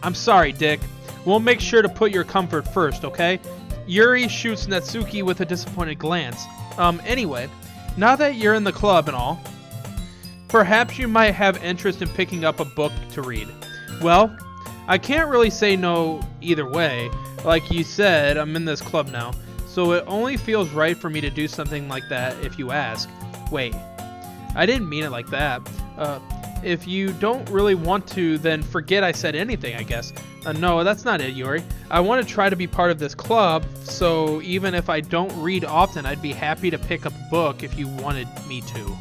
I'm sorry, Dick. We'll make sure to put your comfort first, okay? Yuri shoots Natsuki with a disappointed glance. Anyway, now that you're in the club and all, perhaps you might have interest in picking up a book to read. Well, I can't really say no either way. Like you said, I'm in this club now, so it only feels right for me to do something like that if you ask. Wait, I didn't mean it like that. If you don't really want to, then forget I said anything, I guess. No, that's not it, Yuri. I want to try to be part of this club, so even if I don't read often, I'd be happy to pick up a book if you wanted me to.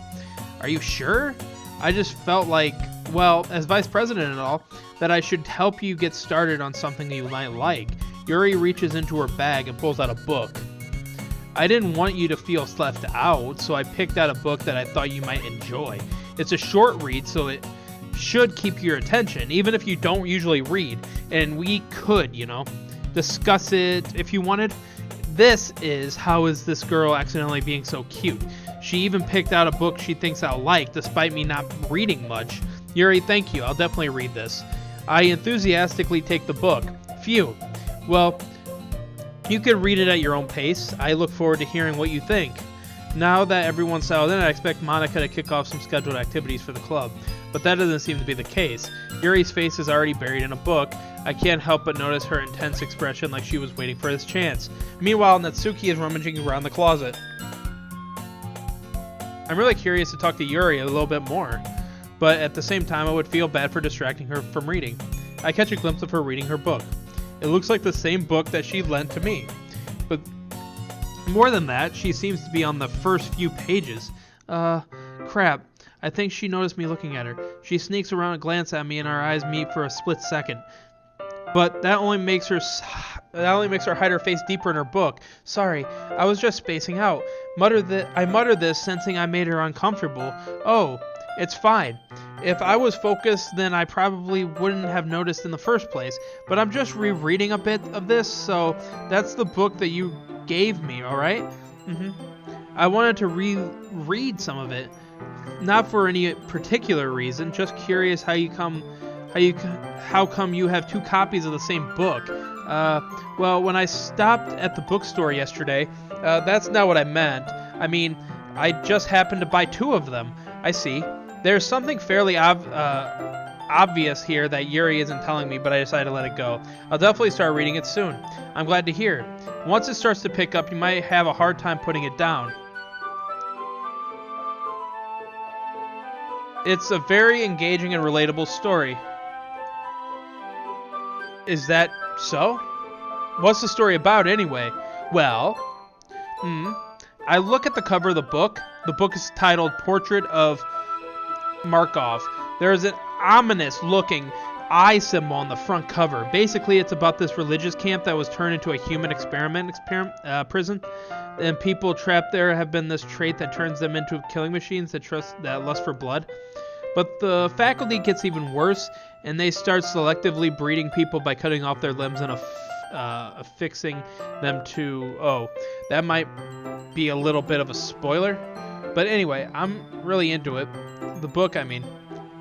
Are you sure? I just felt like, well, as vice president and all, that I should help you get started on something you might like. Yuri reaches into her bag and pulls out a book. I didn't want you to feel left out, so I picked out a book that I thought you might enjoy. It's a short read, so it should keep your attention, even if you don't usually read. And we could, discuss it if you wanted. This is How Is This Girl Accidentally Being So Cute? She even picked out a book she thinks I'll like, despite me not reading much. Yuri, thank you. I'll definitely read this. I enthusiastically take the book. Phew. Well, you can read it at your own pace. I look forward to hearing what you think. Now that everyone's settled in, I expect Monica to kick off some scheduled activities for the club, but that doesn't seem to be the case. Yuri's face is already buried in a book. I can't help but notice her intense expression like she was waiting for this chance. Meanwhile, Natsuki is rummaging around the closet. I'm really curious to talk to Yuri a little bit more, but at the same time I would feel bad for distracting her from reading. I catch a glimpse of her reading her book. It looks like the same book that she lent to me, but more than that, she seems to be on the first few pages. Crap. I think she noticed me looking at her. She sneaks around and glances at me and our eyes meet for a split second. But that only makes her hide her face deeper in her book. Sorry, I was just spacing out. I muttered this, sensing I made her uncomfortable. Oh, it's fine. If I was focused, then I probably wouldn't have noticed in the first place. But I'm just rereading a bit of this, so that's the book that you gave me, alright? I wanted to reread some of it. Not for any particular reason, just curious how come you have two copies of the same book. Well, when I stopped at the bookstore yesterday, that's not what I meant. I mean, I just happened to buy two of them. I see. There's something fairly obvious here that Yuri isn't telling me, but I decided to let it go. I'll definitely start reading it soon. I'm glad to hear. Once it starts to pick up, you might have a hard time putting it down. It's a very engaging and relatable story. Is that so? What's the story about anyway? Well, I look at the cover of the book. The book is titled Portrait of Markov. There is an ominous looking eye symbol on the front cover. Basically, it's about this religious camp that was turned into a human prison. And people trapped there have been this trait that turns them into killing machines that lust for blood. But the faculty gets even worse, and they start selectively breeding people by cutting off their limbs and affixing them to... Oh, that might be a little bit of a spoiler. But anyway, I'm really into it. The book, I mean,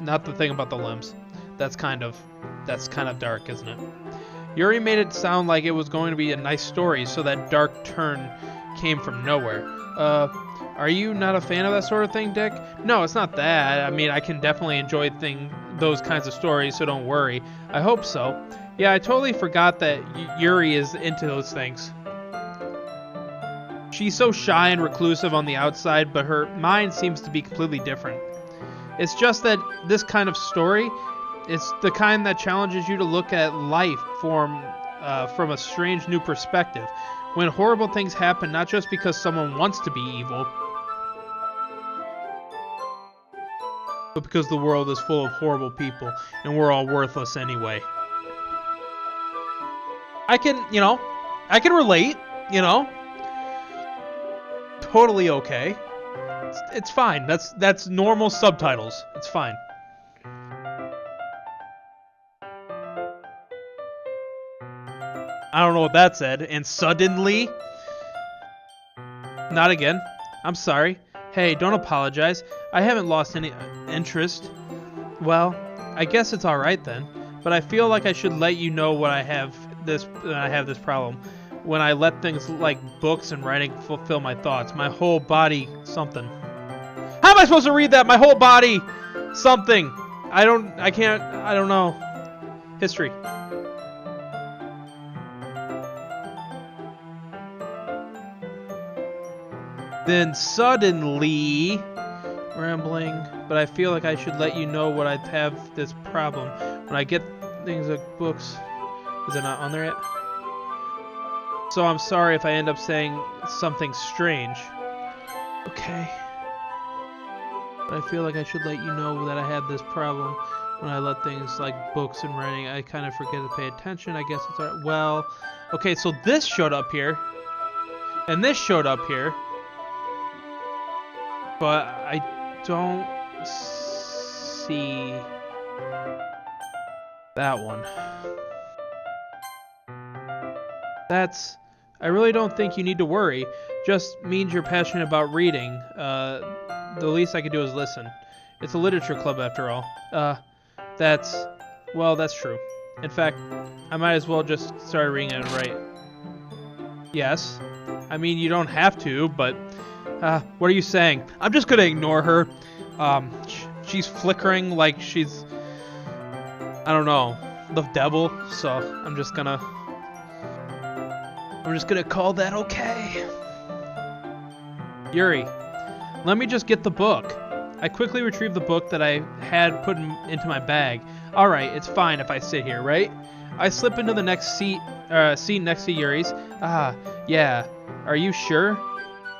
not the thing about the limbs. That's kind of dark, isn't it? Yuri made it sound like it was going to be a nice story, so that dark turn came from nowhere. Are you not a fan of that sort of thing, Dick? No, it's not that. I mean, I can definitely enjoy those kinds of stories, so don't worry. I hope so. Yeah, I totally forgot that Yuri is into those things. She's so shy and reclusive on the outside, but her mind seems to be completely different. It's just that this kind of story, it's the kind that challenges you to look at life from a strange new perspective. When horrible things happen, not just because someone wants to be evil, but because the world is full of horrible people, and we're all worthless anyway. I can relate, Totally okay. It's fine. That's normal subtitles. It's fine. I don't know what that said. And suddenly? Not again. I'm sorry. Hey, don't apologize. I haven't lost any interest. Well, I guess it's alright then. but I feel like I should let you know what I have this problem. When I let things like books and writing fulfill my thoughts, my whole body something. How am I supposed to read that? My whole body something. I don't know. History. Then suddenly, rambling, but I feel like I should let you know what I have this problem. When I get things like books, is it not on there yet? So I'm sorry if I end up saying something strange. Okay. But I feel like I should let you know that I have this problem. When I let things like books and writing, I kind of forget to pay attention. I guess it's alright. Well, okay, so this showed up here. And this showed up here. But I don't see that one. I really don't think you need to worry. Just means you're passionate about reading. The least I could do is listen. It's a literature club after all. That's true. In fact, I might as well just start reading it right. Yes. I mean, you don't have to, but what are you saying? I'm just gonna ignore her. She's flickering like she's, I don't know, the devil. So I'm just gonna call that okay. Yuri, let me just get the book. I quickly retrieved the book that I had put into my bag. Alright, it's fine if I sit here, right? I slip into the next seat next to Yuri's. Yeah. Are you sure?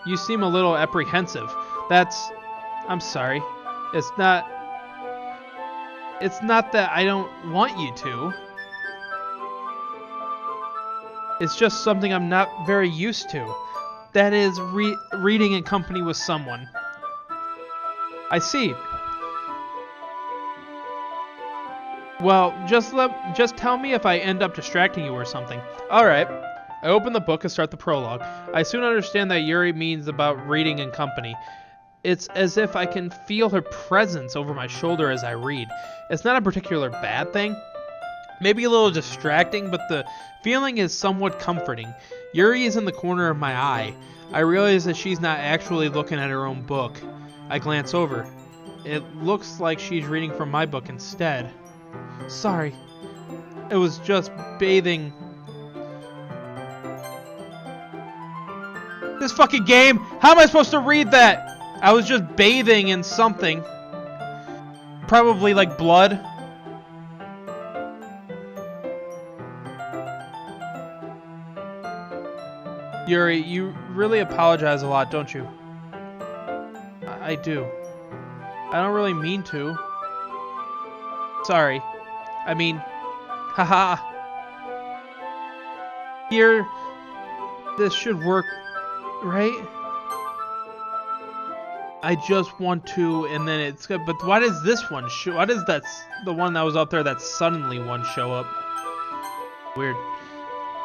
You seem a little apprehensive. I'm sorry. It's not that I don't want you to. It's just something I'm not very used to. That is reading in company with someone. I see. Well, just tell me if I end up distracting you or something. Alright. I open the book and start the prologue. I soon understand that Yuri means about reading in company. It's as if I can feel her presence over my shoulder as I read. It's not a particular bad thing. Maybe a little distracting, but the feeling is somewhat comforting. Yuri is in the corner of my eye. I realize that she's not actually looking at her own book. I glance over. It looks like she's reading from my book instead. Sorry. It was just bathing. This fucking game! How am I supposed to read that? I was just bathing in something. Probably like blood. Yuri, you really apologize a lot, don't you? I do. I don't really mean to. Sorry. I mean, haha. Here, this should work, right? I just want to, and then it's good. But why does this one show? Why does the one that was up there, that suddenly one, show up? Weird.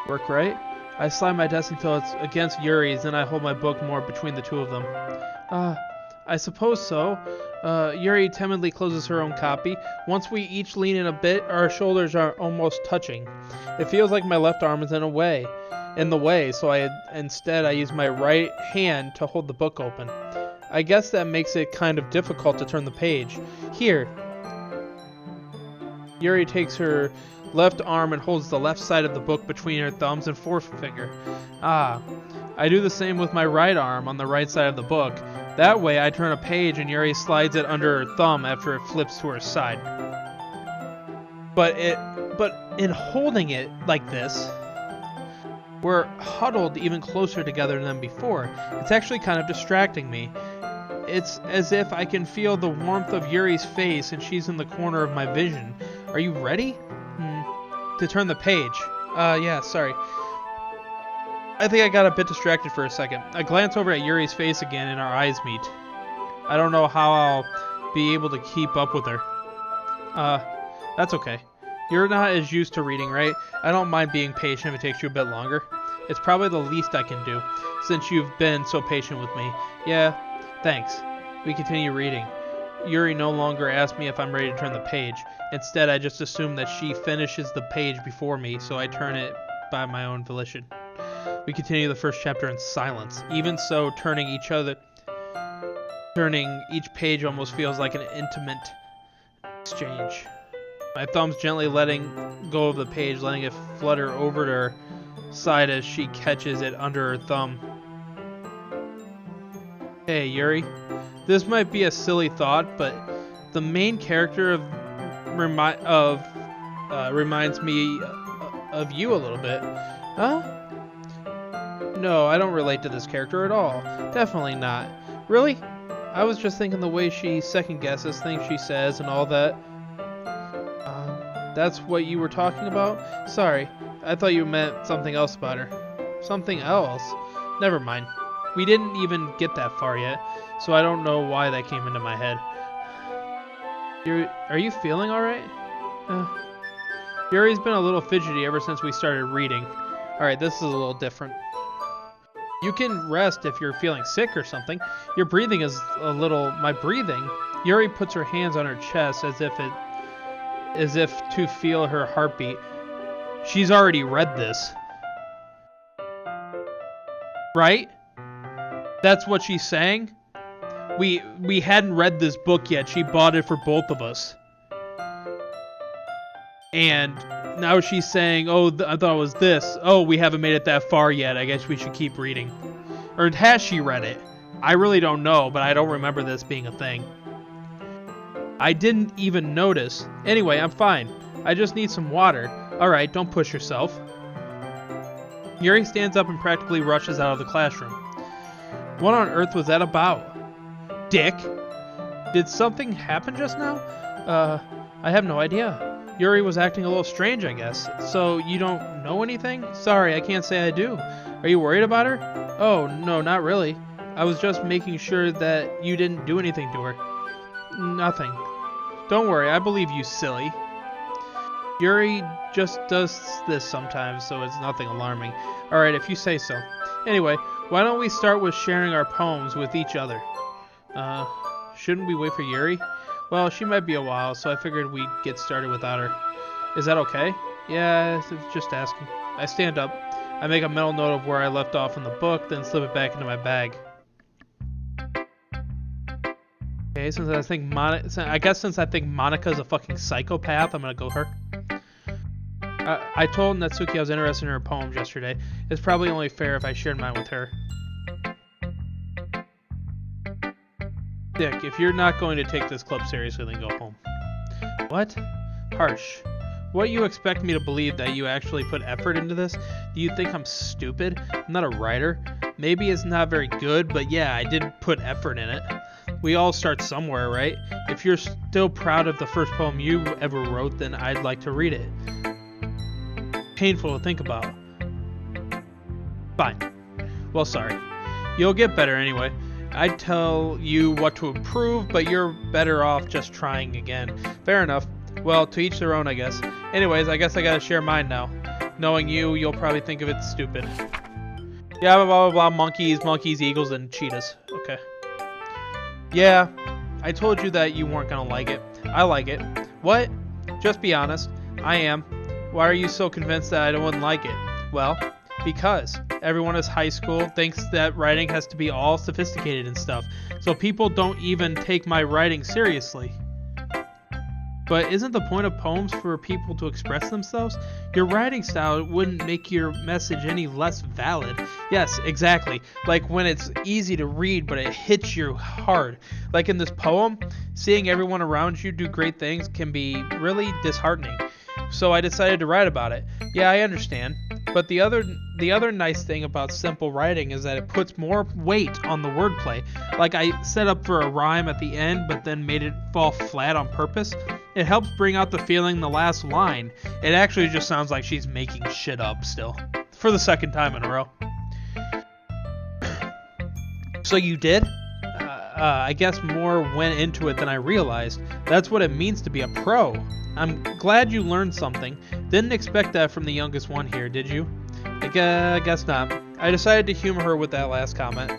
Work, right? I slide my desk until it's against Yuri's, then I hold my book more between the two of them. I suppose so. Yuri timidly closes her own copy. Once we each lean in a bit, our shoulders are almost touching. It feels like my left arm is in the way, so instead I use my right hand to hold the book open. I guess that makes it kind of difficult to turn the page. Here. Yuri takes her left arm and holds the left side of the book between her thumbs and forefinger. I do the same with my right arm on the right side of the book. That way I turn a page and Yuri slides it under her thumb after it flips to her side. But in holding it like this, we're huddled even closer together than before. It's actually kind of distracting me. It's as if I can feel the warmth of Yuri's face and she's in the corner of my vision. Are you ready? To turn the page. Yeah, sorry. I think I got a bit distracted for a second. I glance over at Yuri's face again and our eyes meet. I don't know how I'll be able to keep up with her. That's okay. You're not as used to reading, right? I don't mind being patient if it takes you a bit longer. It's probably the least I can do, since you've been so patient with me. Yeah, thanks. We continue reading. Yuri no longer asks me if I'm ready to turn the page. Instead, I just assume that she finishes the page before me, so I turn it by my own volition. We continue the first chapter in silence. Even so, turning each page almost feels like an intimate exchange. My thumb's gently letting go of the page, letting it flutter over to her side as she catches it under her thumb. Hey, Yuri. This might be a silly thought, but the main character reminds me of you a little bit. Huh? No, I don't relate to this character at all. Definitely not. Really? I was just thinking the way she second guesses things she says and all that. That's what you were talking about? Sorry, I thought you meant something else about her. Something else? Never mind. We didn't even get that far yet, so I don't know why that came into my head. Are you feeling alright? Yuri's been a little fidgety ever since we started reading. Alright, this is a little different. You can rest if you're feeling sick or something. Your breathing is my breathing. Yuri puts her hands on her chest as if to feel her heartbeat. She's already read this. Right? That's what she's saying? We hadn't read this book yet. She bought it for both of us. And now she's saying, oh, I thought it was this. Oh, we haven't made it that far yet. I guess we should keep reading. Or has she read it? I really don't know, but I don't remember this being a thing. I didn't even notice. Anyway, I'm fine. I just need some water. Alright, don't push yourself. Yuri stands up and practically rushes out of the classroom. What on earth was that about? Dick? Did something happen just now? I have no idea. Yuri was acting a little strange, I guess. So, you don't know anything? Sorry, I can't say I do. Are you worried about her? Oh, no, not really. I was just making sure that you didn't do anything to her. Nothing. Don't worry, I believe you, silly. Yuri just does this sometimes, so it's nothing alarming. Alright, if you say so. Anyway, why don't we start with sharing our poems with each other? Shouldn't we wait for Yuri? Well, she might be a while, so I figured we'd get started without her. Is that okay? Yeah, just asking. I stand up. I make a mental note of where I left off in the book, then slip it back into my bag. Okay, since I think Monika's a fucking psychopath, I'm gonna go her. I told Natsuki I was interested in her poems yesterday. It's probably only fair if I shared mine with her. Dick, if you're not going to take this club seriously, then go home. What? Harsh. What, you expect me to believe that you actually put effort into this? Do you think I'm stupid? I'm not a writer. Maybe it's not very good, but yeah, I did put effort in it. We all start somewhere, right? If you're still proud of the first poem you ever wrote, then I'd like to read it. Painful to think about. Fine. Well, sorry. You'll get better anyway. I'd tell you what to improve, but you're better off just trying again. Fair enough. Well, to each their own, I guess. Anyways, I guess I gotta share mine now. Knowing you, you'll probably think of it stupid. Yeah, blah, blah, blah, monkeys, eagles, and cheetahs. Okay. Yeah, I told you that you weren't gonna like it. I like it. What? Just be honest. I am. Why are you so convinced that I wouldn't like it? Well, because everyone in high school thinks that writing has to be all sophisticated and stuff, so people don't even take my writing seriously. But isn't the point of poems for people to express themselves? Your writing style wouldn't make your message any less valid. Yes, exactly. Like when it's easy to read, but it hits you hard. Like in this poem, seeing everyone around you do great things can be really disheartening. So I decided to write about it. Yeah, I understand. But the other nice thing about simple writing is that it puts more weight on the wordplay. Like I set up for a rhyme at the end, but then made it fall flat on purpose. It helps bring out the feeling in the last line. It actually just sounds like she's making shit up still. For the second time in a row. So you did? I guess more went into it than I realized. That's what it means to be a pro. I'm glad you learned something. Didn't expect that from the youngest one here, did you? I guess not. I decided to humor her with that last comment.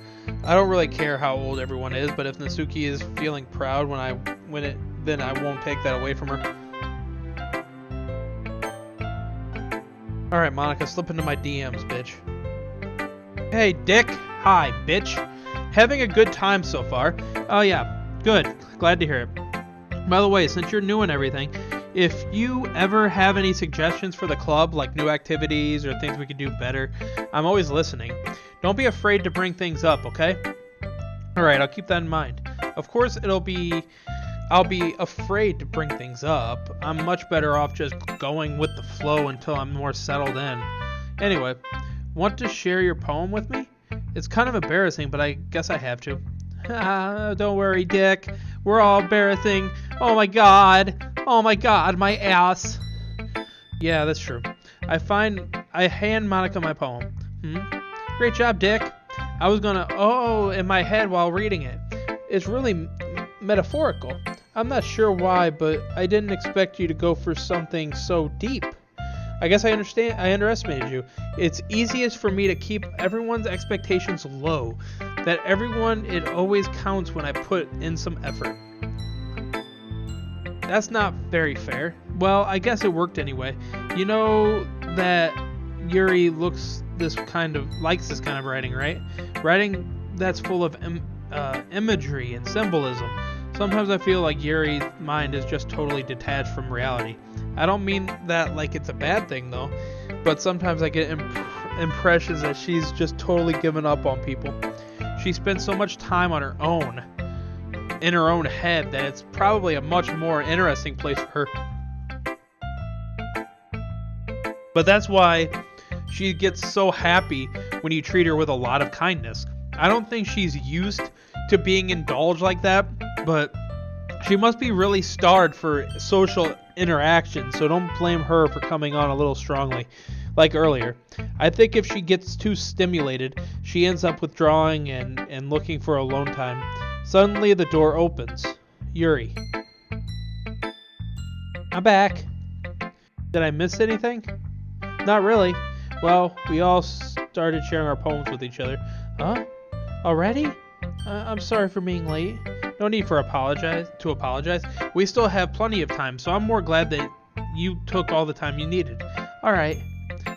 I don't really care how old everyone is, but if Natsuki is feeling proud when I then I won't take that away from her. Alright, Monica, slip into my DMs, bitch. Hey, Dick. Hi, bitch. Having a good time so far. Oh, yeah. Good. Glad to hear it. By the way, since you're new and everything, if you ever have any suggestions for the club, like new activities or things we could do better, I'm always listening. Don't be afraid to bring things up, okay? Alright, I'll keep that in mind. Of course, I'll be afraid to bring things up. I'm much better off just going with the flow until I'm more settled in. Anyway, want to share your poem with me? It's kind of embarrassing, but I guess I have to. Don't worry, Dick. We're all embarrassing. Oh my god, my ass. Yeah, that's true. I hand Monica my poem. Great job, Dick. I was gonna in my head while reading it. It's really metaphorical. I'm not sure why, but I didn't expect you to go for something so deep. I guess I underestimated you. It's easiest for me to keep everyone's expectations low. It always counts when I put in some effort. That's not very fair. Well, I guess it worked anyway. You know that Yuri likes this kind of writing, right? Writing that's full of imagery and symbolism. Sometimes I feel like Yuri's mind is just totally detached from reality. I don't mean that like it's a bad thing though, but sometimes I get impressions that she's just totally given up on people. She spends so much time on her own, in her own head, that it's probably a much more interesting place for her. But that's why she gets so happy when you treat her with a lot of kindness. I don't think she's used to being indulged like that, but she must be really starved for social interaction, so don't blame her for coming on a little strongly, like earlier. I think if she gets too stimulated, she ends up withdrawing and looking for alone time. Suddenly the door opens. Yuri. I'm back. Did I miss anything? Not really. Well, we all started sharing our poems with each other. Huh? Already? I'm sorry for being late. No need to apologize. We still have plenty of time, so I'm more glad that you took all the time you needed. Alright.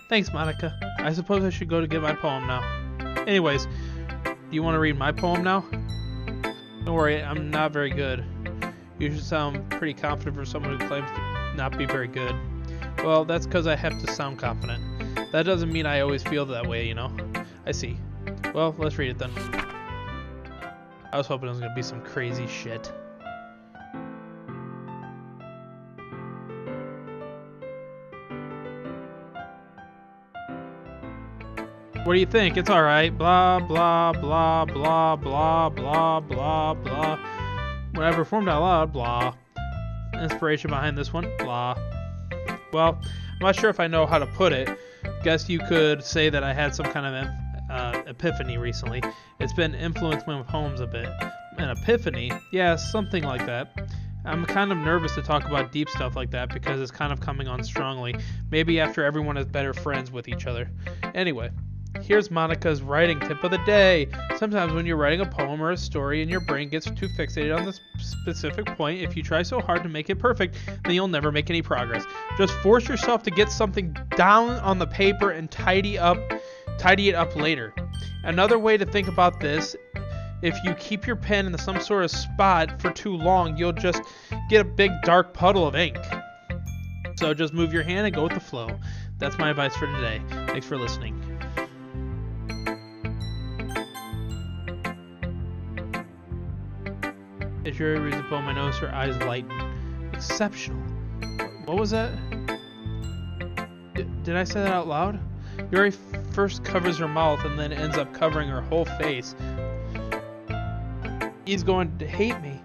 Thanks, Monica. I suppose I should go to get my poem now. Anyways, do you want to read my poem now? Don't worry, I'm not very good. You should sound pretty confident for someone who claims to not be very good. Well, that's because I have to sound confident. That doesn't mean I always feel that way, you know? I see. Well, let's read it then. I was hoping it was going to be some crazy shit. What do you think? It's alright. Blah, blah, blah, blah, blah, blah, blah, blah. When I performed out loud, blah. Inspiration behind this one, blah. Well, I'm not sure if I know how to put it. Guess you could say that I had some kind of epiphany recently. It's been influenced my poems a bit. An epiphany? Yeah, something like that. I'm kind of nervous to talk about deep stuff like that because it's kind of coming on strongly. Maybe after everyone is better friends with each other. Anyway, here's Monica's writing tip of the day. Sometimes when you're writing a poem or a story and your brain gets too fixated on this specific point, if you try so hard to make it perfect, then you'll never make any progress. Just force yourself to get something down on the paper and tidy it up later. Another way to think about this, if you keep your pen in some sort of spot for too long, you'll just get a big dark puddle of ink. So just move your hand and go with the flow. That's my advice for today. Thanks for listening. As Yuri reads the poem, I notice her eyes lighten. Exceptional. What was that? Did I say that out loud? Yuri first covers her mouth and then ends up covering her whole face. He's going to hate me.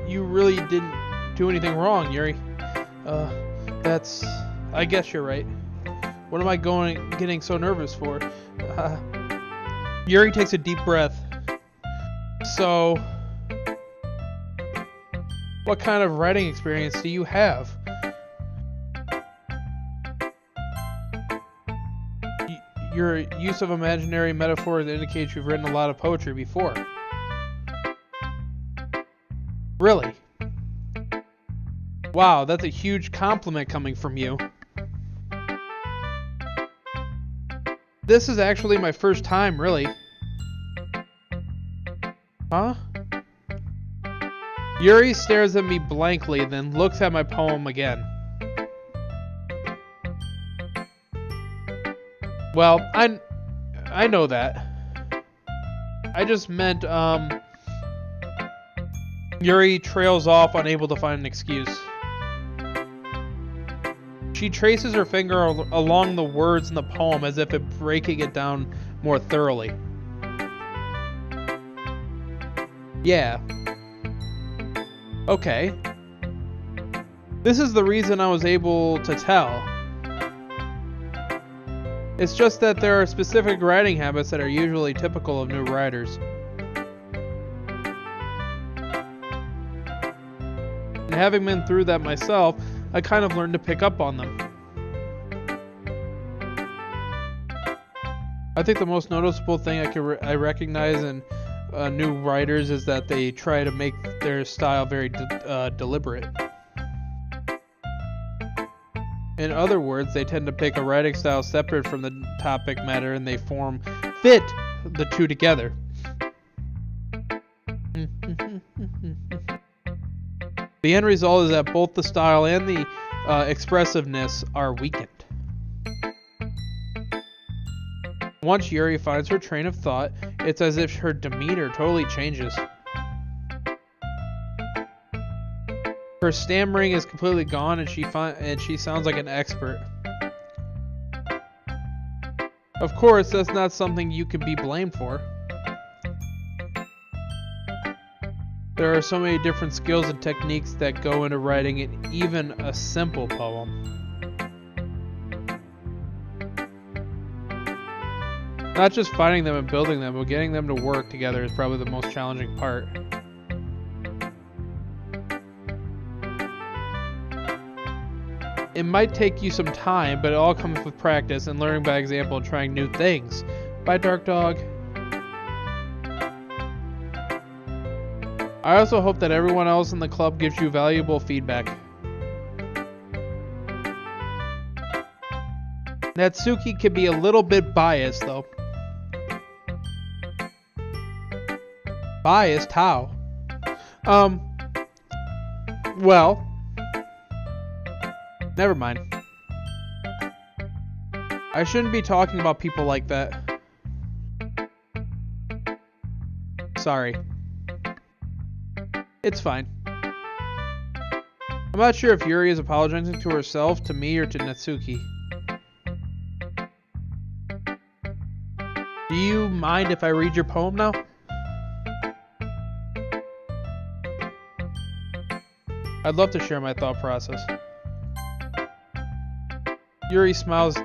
You really didn't do anything wrong, Yuri. I guess you're right. What am I getting so nervous for? Yuri takes a deep breath. So, what kind of writing experience do you have? Your use of imaginary metaphors indicates you've written a lot of poetry before. Really? Wow, that's a huge compliment coming from you. This is actually my first time, really. Huh? Yuri stares at me blankly, then looks at my poem again. Well, I know that. I just meant, Yuri trails off, unable to find an excuse. She traces her finger along the words in the poem as if breaking it down more thoroughly. Yeah. Okay. This is the reason I was able to tell. It's just that there are specific writing habits that are usually typical of new writers. And having been through that myself, I kind of learned to pick up on them. I think the most noticeable thing I recognize in new writers is that they try to make their style very deliberate. In other words, they tend to pick a writing style separate from the topic matter, and they fit the two together. The end result is that both the style and the expressiveness are weakened. Once Yuri finds her train of thought, it's as if her demeanor totally changes. Her stammering is completely gone, and she sounds like an expert. Of course, that's not something you can be blamed for. There are so many different skills and techniques that go into writing even a simple poem. Not just finding them and building them, but getting them to work together is probably the most challenging part. It might take you some time, but it all comes with practice and learning by example and trying new things. Bye, Dark Dog. I also hope that everyone else in the club gives you valuable feedback. Natsuki can be a little bit biased, though. Biased? How? Well, never mind. I shouldn't be talking about people like that. Sorry. It's fine. I'm not sure if Yuri is apologizing to herself, to me, or to Natsuki. Do you mind if I read your poem now? I'd love to share my thought process. Yuri smiles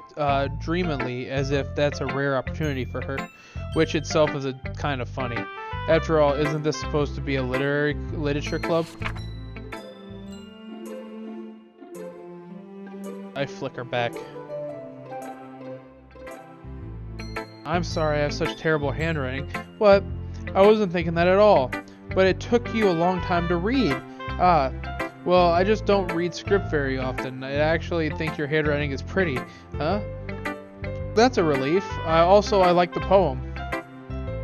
dreamily, as if that's a rare opportunity for her, which itself is kind of funny. After all, isn't this supposed to be a literature club? I flicker back. I'm sorry I have such terrible handwriting. What? I wasn't thinking that at all. But it took you a long time to read. Well, I just don't read script very often. I actually think your handwriting is pretty. Huh? That's a relief. I like the poem.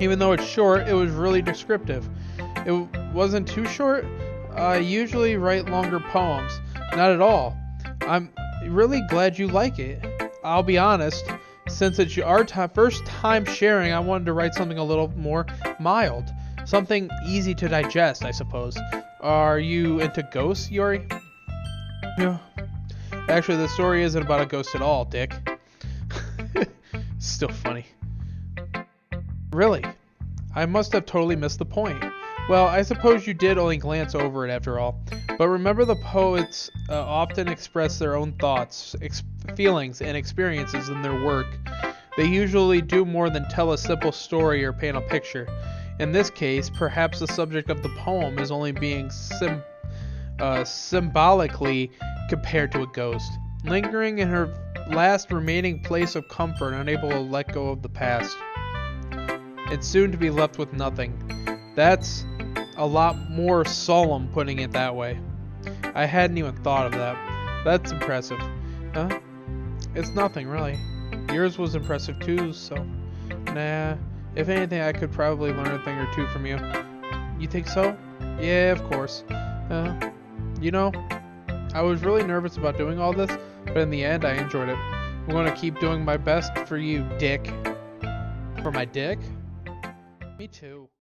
Even though it's short, it was really descriptive. It wasn't too short. I usually write longer poems. Not at all. I'm really glad you like it. I'll be honest, since it's our first time sharing, I wanted to write something a little more mild. Something easy to digest, I suppose. Are you into ghosts, Yuri? Yeah. Actually, the story isn't about a ghost at all, Dick. Still funny. Really? I must have totally missed the point. Well, I suppose you did only glance over it after all. But remember, the poets often express their own thoughts, feelings, and experiences in their work. They usually do more than tell a simple story or paint a picture. In this case, perhaps the subject of the poem is only being symbolically compared to a ghost, lingering in her last remaining place of comfort, unable to let go of the past. It's soon to be left with nothing. That's a lot more solemn putting it that way. I hadn't even thought of that. That's impressive. Huh? It's nothing, really. Yours was impressive too, so... Nah. If anything, I could probably learn a thing or two from you. You think so? Yeah, of course. You know, I was really nervous about doing all this, but in the end, I enjoyed it. I'm going to keep doing my best for you, Dick. For my dick? Me too.